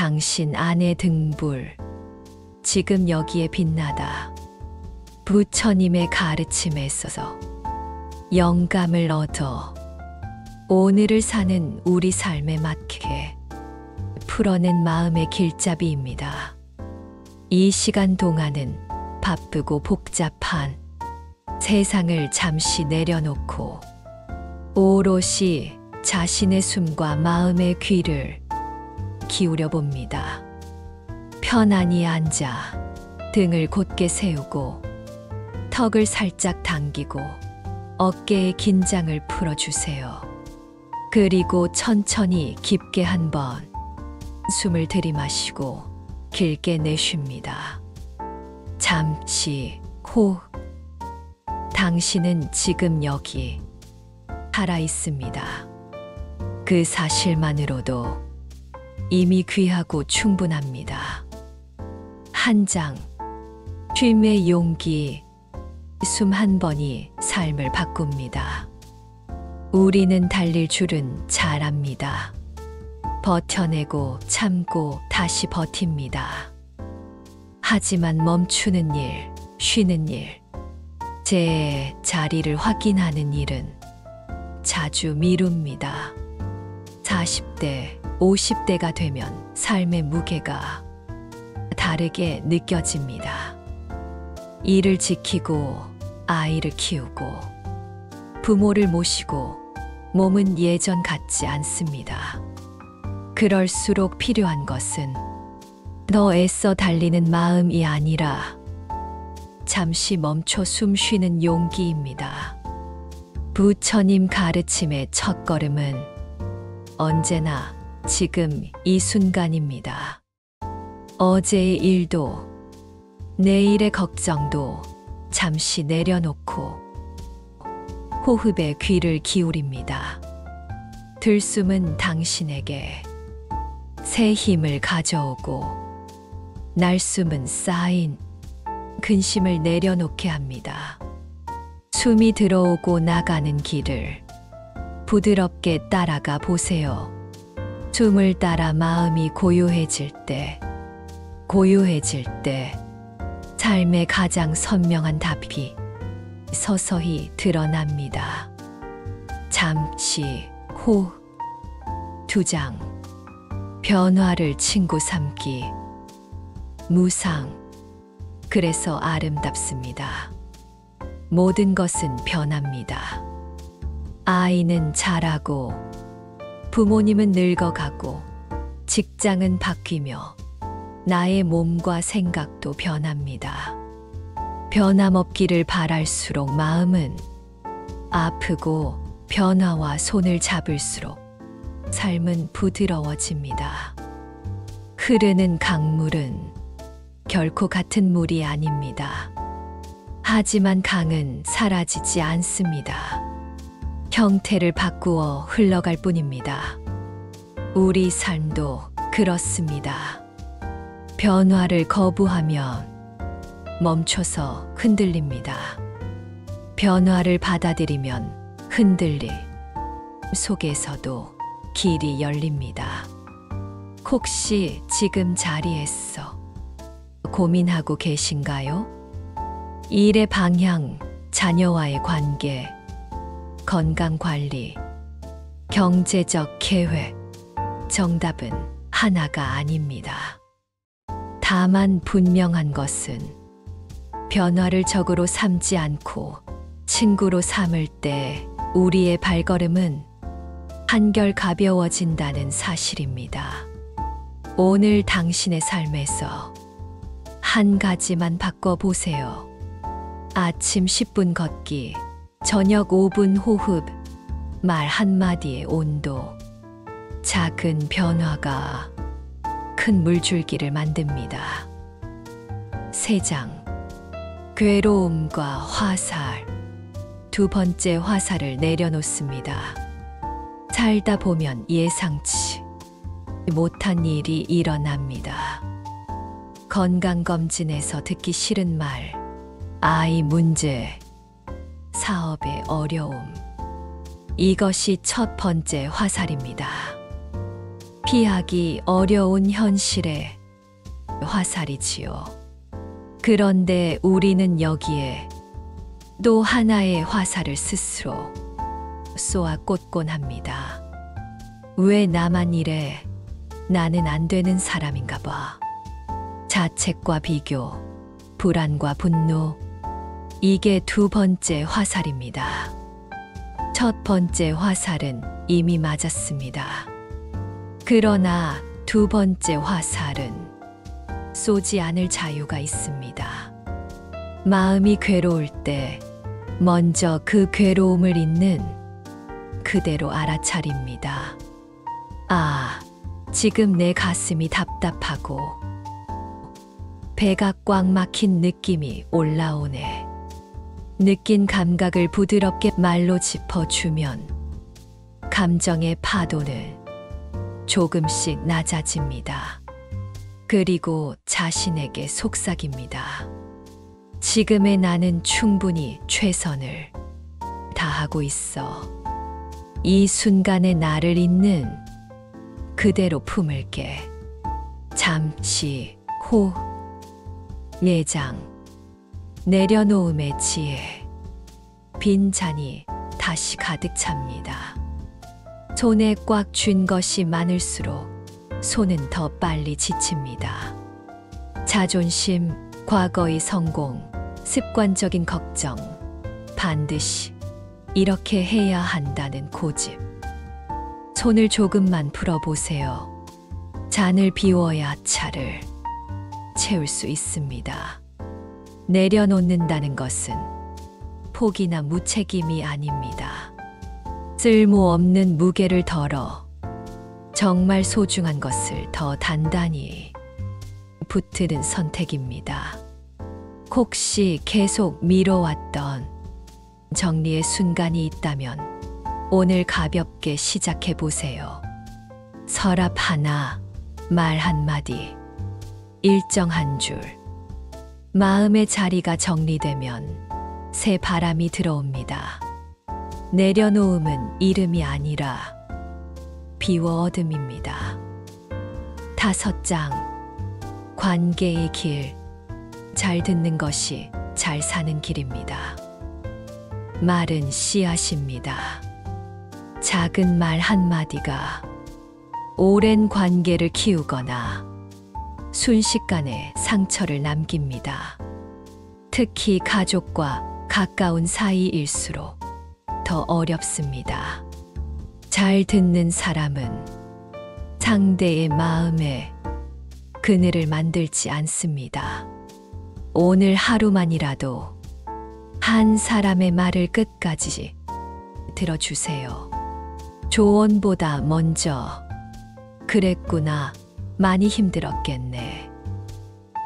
당신 안의 등불, 지금 여기에 빛나다. 부처님의 가르침에 있어서 영감을 얻어 오늘을 사는 우리 삶에 맞게 풀어낸 마음의 길잡이입니다. 이 시간 동안은 바쁘고 복잡한 세상을 잠시 내려놓고 오롯이 자신의 숨과 마음의 귀를 기울여 봅니다. 편안히 앉아 등을 곧게 세우고 턱을 살짝 당기고 어깨의 긴장을 풀어주세요. 그리고 천천히 깊게 한번 숨을 들이마시고 길게 내쉽니다. 잠시 호흡. 당신은 지금 여기 살아 있습니다. 그 사실만으로도 이미 귀하고 충분합니다. 한 장, 쉼의 용기, 숨 한 번이 삶을 바꿉니다. 우리는 달릴 줄은 잘 압니다. 버텨내고 참고 다시 버팁니다. 하지만 멈추는 일, 쉬는 일, 제 자리를 확인하는 일은 자주 미룹니다. 40대, 50대가 되면 삶의 무게가 다르게 느껴집니다. 일을 지키고 아이를 키우고 부모를 모시고 몸은 예전 같지 않습니다. 그럴수록 필요한 것은 더 애써 달리는 마음이 아니라 잠시 멈춰 숨 쉬는 용기입니다. 부처님 가르침의 첫걸음은 언제나 지금 이 순간입니다. 어제의 일도 내일의 걱정도 잠시 내려놓고 호흡에 귀를 기울입니다. 들숨은 당신에게 새 힘을 가져오고 날숨은 쌓인 근심을 내려놓게 합니다. 숨이 들어오고 나가는 길을 부드럽게 따라가 보세요. 숨을 따라 마음이 고요해질 때 삶의 가장 선명한 답이 서서히 드러납니다. 잠시 호흡. 2장, 변화를 친구 삼기. 무상, 그래서 아름답습니다. 모든 것은 변합니다. 아이는 자라고 부모님은 늙어가고 직장은 바뀌며 나의 몸과 생각도 변합니다. 변함없기를 바랄수록 마음은 아프고 변화와 손을 잡을수록 삶은 부드러워집니다. 흐르는 강물은 결코 같은 물이 아닙니다. 하지만 강은 사라지지 않습니다. 형태를 바꾸어 흘러갈 뿐입니다. 우리 삶도 그렇습니다. 변화를 거부하면 멈춰서 흔들립니다. 변화를 받아들이면 흔들림 속에서도 길이 열립니다. 혹시 지금 자리에서 고민하고 계신가요? 일의 방향, 자녀와의 관계, 건강 관리, 경제적 계획. 정답은 하나가 아닙니다. 다만 분명한 것은 변화를 적으로 삼지 않고 친구로 삼을 때 우리의 발걸음은 한결 가벼워진다는 사실입니다. 오늘 당신의 삶에서 한 가지만 바꿔보세요. 아침 10분 걷기, 저녁 5분 호흡, 말 한마디의 온도. 작은 변화가 큰 물줄기를 만듭니다. 3장, 괴로움과 화살. 2번째 화살을 내려놓습니다. 살다 보면 예상치 못한 일이 일어납니다. 건강검진에서 듣기 싫은 말, 아이 문제, 사업의 어려움. 이것이 첫 번째 화살입니다. 피하기 어려운 현실의 화살이지요. 그런데 우리는 여기에 또 하나의 화살을 스스로 쏘아 꽂곤 합니다. 왜 나만 이래? 나는 안 되는 사람인가 봐. 자책과 비교, 불안과 분노, 이게 두 번째 화살입니다. 첫 번째 화살은 이미 맞았습니다. 그러나 두 번째 화살은 쏘지 않을 자유가 있습니다. 마음이 괴로울 때 먼저 그 괴로움을 있는 그대로 알아차립니다. 아, 지금 내 가슴이 답답하고 배가 꽉 막힌 느낌이 올라오네. 느낀 감각을 부드럽게 말로 짚어주면 감정의 파도는 조금씩 낮아집니다. 그리고 자신에게 속삭입니다. 지금의 나는 충분히 최선을 다하고 있어. 이 순간의 나를 있는 그대로 품을게. 잠시 호, 예장, 내려놓음의 지혜. 빈잔이 다시 가득 찹니다. 손에 꽉 쥔 것이 많을수록 손은 더 빨리 지칩니다. 자존심, 과거의 성공, 습관적인 걱정, 반드시 이렇게 해야 한다는 고집. 손을 조금만 풀어보세요. 잔을 비워야 차를 채울 수 있습니다. 내려놓는다는 것은 포기나 무책임이 아닙니다. 쓸모없는 무게를 덜어 정말 소중한 것을 더 단단히 붙드는 선택입니다. 혹시 계속 미뤄왔던 정리의 순간이 있다면 오늘 가볍게 시작해 보세요. 서랍 하나, 말 한마디, 일정 한 줄. 마음의 자리가 정리되면 새 바람이 들어옵니다. 내려놓음은 이름이 아니라 비워 얻음입니다. 5장, 관계의 길. 잘 듣는 것이 잘 사는 길입니다. 말은 씨앗입니다. 작은 말 한마디가 오랜 관계를 키우거나 순식간에 상처를 남깁니다. 특히 가족과 가까운 사이일수록 더 어렵습니다. 잘 듣는 사람은 상대의 마음에 그늘을 만들지 않습니다. 오늘 하루만이라도 한 사람의 말을 끝까지 들어주세요. 조언보다 먼저 그랬구나, 많이 힘들었겠네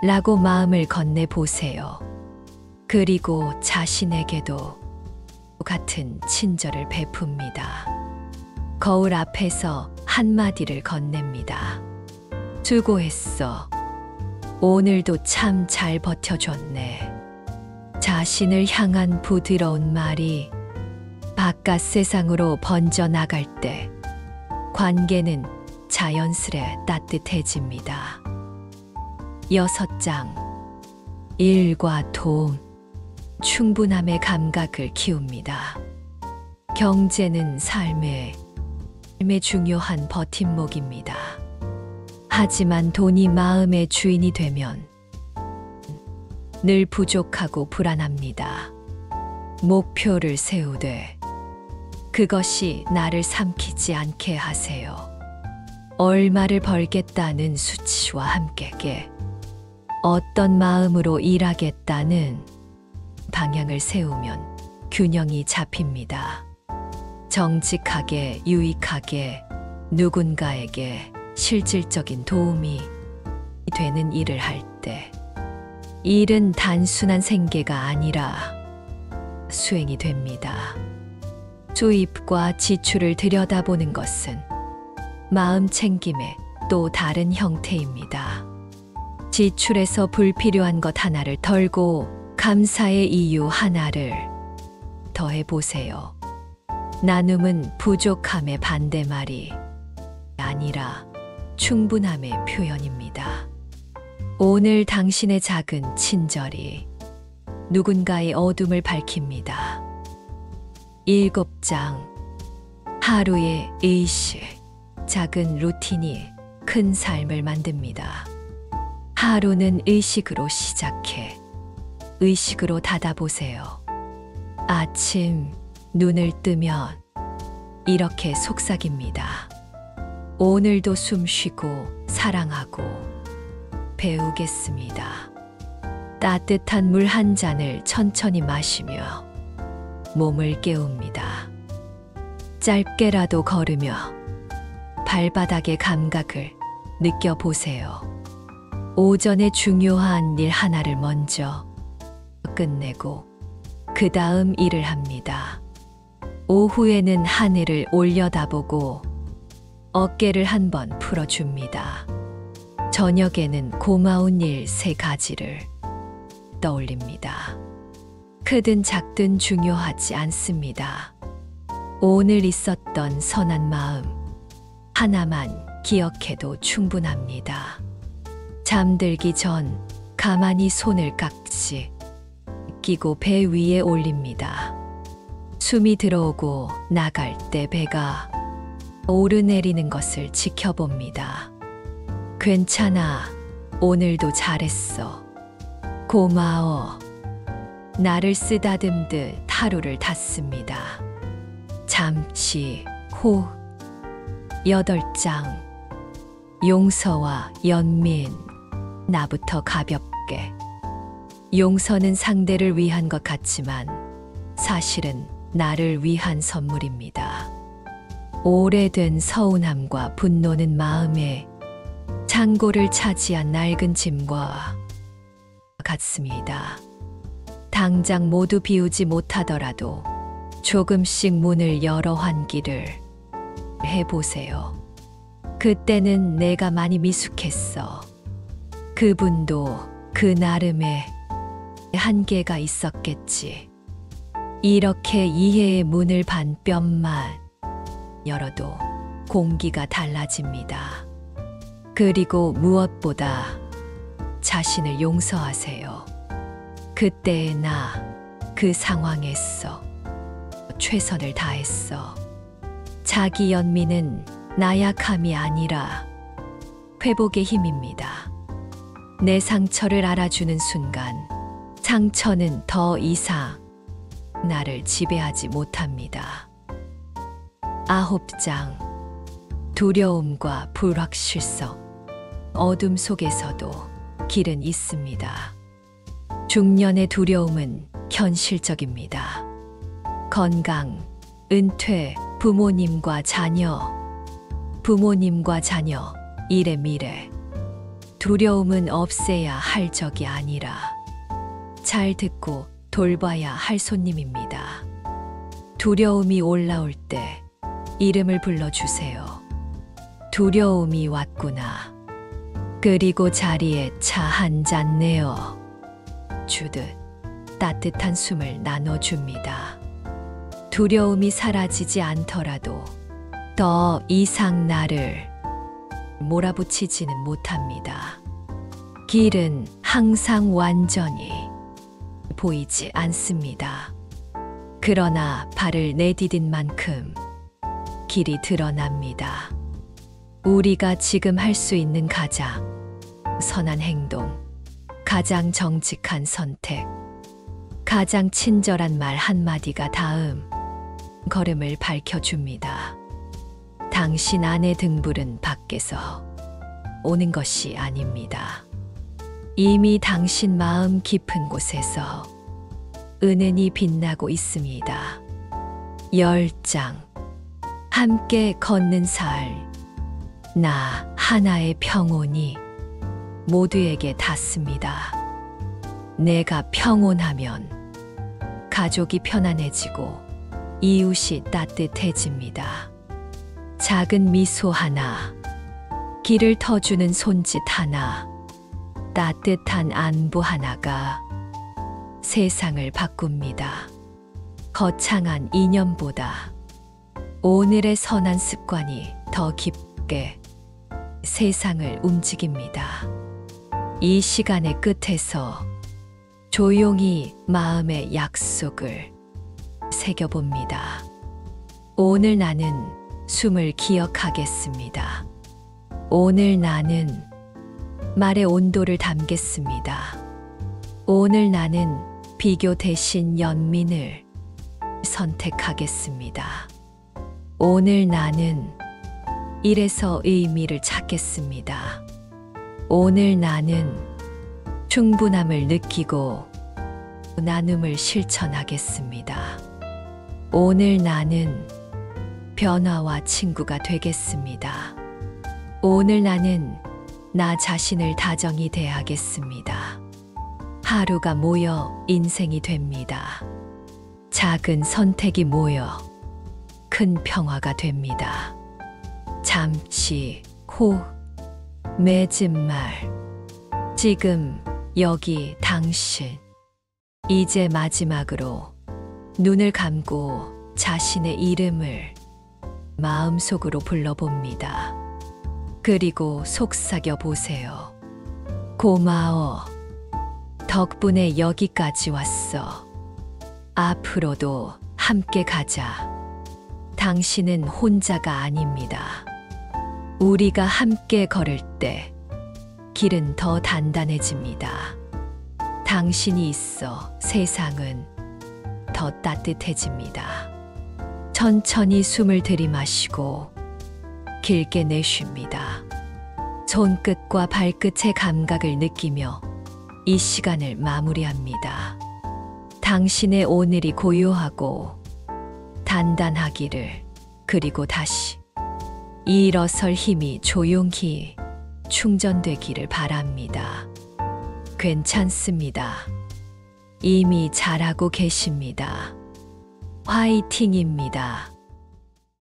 라고 마음을 건네보세요. 그리고 자신에게도 같은 친절을 베풉니다. 거울 앞에서 한마디를 건넵니다. 수고했어. 오늘도 참 잘 버텨줬네. 자신을 향한 부드러운 말이 바깥 세상으로 번져나갈 때 관계는 자연스레 따뜻해집니다. 6장, 일과 돈, 충분함의 감각을 키웁니다. 경제는 삶의 중요한 버팀목입니다. 하지만 돈이 마음의 주인이 되면 늘 부족하고 불안합니다. 목표를 세우되 그것이 나를 삼키지 않게 하세요. 얼마를 벌겠다는 수치와 함께 어떤 마음으로 일하겠다는 방향을 세우면 균형이 잡힙니다. 정직하게, 유익하게, 누군가에게 실질적인 도움이 되는 일을 할 때 일은 단순한 생계가 아니라 수행이 됩니다. 수입과 지출을 들여다보는 것은 마음 챙김의 또 다른 형태입니다. 지출에서 불필요한 것 하나를 덜고 감사의 이유 하나를 더해보세요. 나눔은 부족함의 반대말이 아니라 충분함의 표현입니다. 오늘 당신의 작은 친절이 누군가의 어둠을 밝힙니다. 7장. 하루의 의식. 작은 루틴이 큰 삶을 만듭니다. 하루는 의식으로 시작해 의식으로 닫아보세요. 아침 눈을 뜨면 이렇게 속삭입니다. 오늘도 숨 쉬고 사랑하고 배우겠습니다. 따뜻한 물 한 잔을 천천히 마시며 몸을 깨웁니다. 짧게라도 걸으며 발바닥의 감각을 느껴보세요. 오전에 중요한 일 하나를 먼저 끝내고 그 다음 일을 합니다. 오후에는 하늘을 올려다보고 어깨를 한번 풀어줍니다. 저녁에는 고마운 일 3가지를 떠올립니다. 크든 작든 중요하지 않습니다. 오늘 있었던 선한 마음 하나만 기억해도 충분합니다. 잠들기 전 가만히 손을 깍지 끼고 배 위에 올립니다. 숨이 들어오고 나갈 때 배가 오르내리는 것을 지켜봅니다. 괜찮아. 오늘도 잘했어. 고마워. 나를 쓰다듬듯 하루를 닫습니다. 잠시 후. 8장. 용서와 연민. 나부터 가볍게. 용서는 상대를 위한 것 같지만 사실은 나를 위한 선물입니다. 오래된 서운함과 분노는 마음에 창고를 차지한 낡은 짐과 같습니다. 당장 모두 비우지 못하더라도 조금씩 문을 열어 환기를 해보세요. 그때는 내가 많이 미숙했어. 그분도 그 나름의 한계가 있었겠지. 이렇게 이해의 문을 반뼘만 열어도 공기가 달라집니다. 그리고 무엇보다 자신을 용서하세요. 그때의 나, 그 상황에서 최선을 다했어. 자기 연민은 나약함이 아니라 회복의 힘입니다. 내 상처를 알아주는 순간 상처는 더 이상 나를 지배하지 못합니다. 9장. 두려움과 불확실성. 어둠 속에서도 길은 있습니다. 중년의 두려움은 현실적입니다. 건강, 은퇴, 부모님과 자녀, 일의 미래. 두려움은 없애야 할 적이 아니라 잘 듣고 돌봐야 할 손님입니다. 두려움이 올라올 때 이름을 불러주세요. 두려움이 왔구나. 그리고 자리에 차 한 잔 내어 주듯 따뜻한 숨을 나눠줍니다. 두려움이 사라지지 않더라도 더 이상 나를 몰아붙이지는 못합니다. 길은 항상 완전히 보이지 않습니다. 그러나 발을 내디딘 만큼 길이 드러납니다. 우리가 지금 할 수 있는 가장 선한 행동, 가장 정직한 선택, 가장 친절한 말 한마디가 다음 걸음을 밝혀줍니다. 당신 안의 등불은 밖에서 오는 것이 아닙니다. 이미 당신 마음 깊은 곳에서 은은히 빛나고 있습니다. 10장. 함께 걷는 살. 나 하나의 평온이 모두에게 닿습니다. 내가 평온하면 가족이 편안해지고 이웃이 따뜻해집니다. 작은 미소 하나, 길을 터주는 손짓 하나, 따뜻한 안부 하나가 세상을 바꿉니다. 거창한 이념보다 오늘의 선한 습관이 더 깊게 세상을 움직입니다. 이 시간의 끝에서 조용히 마음의 약속을 새겨봅니다. 오늘 나는 숨을 기억하겠습니다. 오늘 나는 말의 온도를 담겠습니다. 오늘 나는 비교 대신 연민을 선택하겠습니다. 오늘 나는 일에서 의미를 찾겠습니다. 오늘 나는 충분함을 느끼고 나눔을 실천하겠습니다. 오늘 나는 변화와 친구가 되겠습니다. 오늘 나는 나 자신을 다정히 대하겠습니다. 하루가 모여 인생이 됩니다. 작은 선택이 모여 큰 평화가 됩니다. 잠시 호흡, 맺은 말, 지금 여기 당신. 이제 마지막으로 눈을 감고 자신의 이름을 마음속으로 불러봅니다. 그리고 속삭여 보세요. 고마워. 덕분에 여기까지 왔어. 앞으로도 함께 가자. 당신은 혼자가 아닙니다. 우리가 함께 걸을 때 길은 더 단단해집니다. 당신이 있어 세상은 더 따뜻해집니다. 천천히 숨을 들이마시고 길게 내쉽니다. 손끝과 발끝의 감각을 느끼며 이 시간을 마무리합니다. 당신의 오늘이 고요하고 단단하기를, 그리고 다시 일어설 힘이 조용히 충전되기를 바랍니다. 괜찮습니다. 이미 잘하고 계십니다. 화이팅입니다.